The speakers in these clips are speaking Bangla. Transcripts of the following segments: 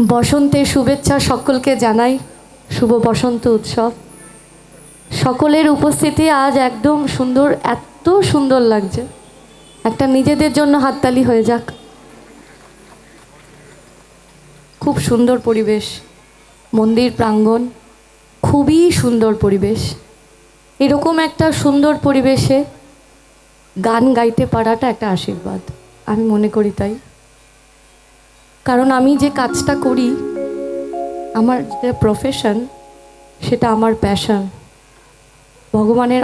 বসন্তের শুভেচ্ছা সকলকে জানাই। শুভ বসন্ত উৎসব। সকলের উপস্থিতি আজ একদম সুন্দর, এত সুন্দর লাগছে। একটা নিজেদের জন্য হাততালি হয়ে যাক। খুব সুন্দর পরিবেশ, মন্দির প্রাঙ্গণ, খুবই সুন্দর পরিবেশ। এরকম একটা সুন্দর পরিবেশে গান গাইতে পারাটা একটা আশীর্বাদ, আমি মনে করি তাই। কারণ আমি যে কাজটা করি, আমার যে প্রফেশন, সেটা আমার প্যাশন। ভগবানের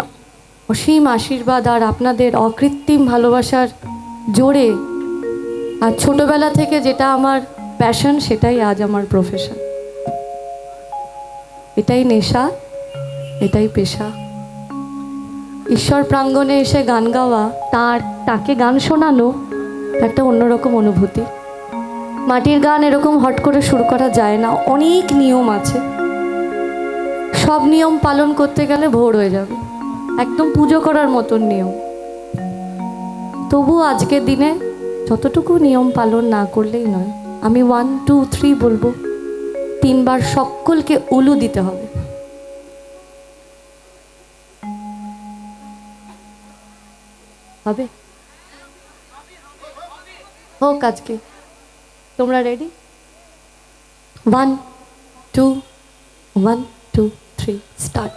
অসীম আশীর্বাদ আর আপনাদের অকৃত্রিম ভালোবাসার জোরে আর ছোটবেলা থেকে যেটা আমার প্যাশন, সেটাই আজ আমার প্রফেশন। এটাই নেশা, এটাই পেশা। ঈশ্বর প্রাঙ্গণে এসে গান গাওয়া, তাকে গান শোনানো একটা অন্যরকম অনুভূতি। মাটির গান এরকম হট করে শুরু করা যায় না, অনেক নিয়ম আছে। সব নিয়ম পালন করতে গেলে ভোর হয়ে যাবে, একদম পুজো করার মতন নিয়ম। তবু আজকের দিনে যতটুকু নিয়ম পালন না করলেই নয়। আমি 1 2 3 বলবো, 3 বার সকলকে উলু দিতে হবে। হবে? হোক আজকে। তোমরা রেডি? 1 2 1 2 3 স্টার্ট।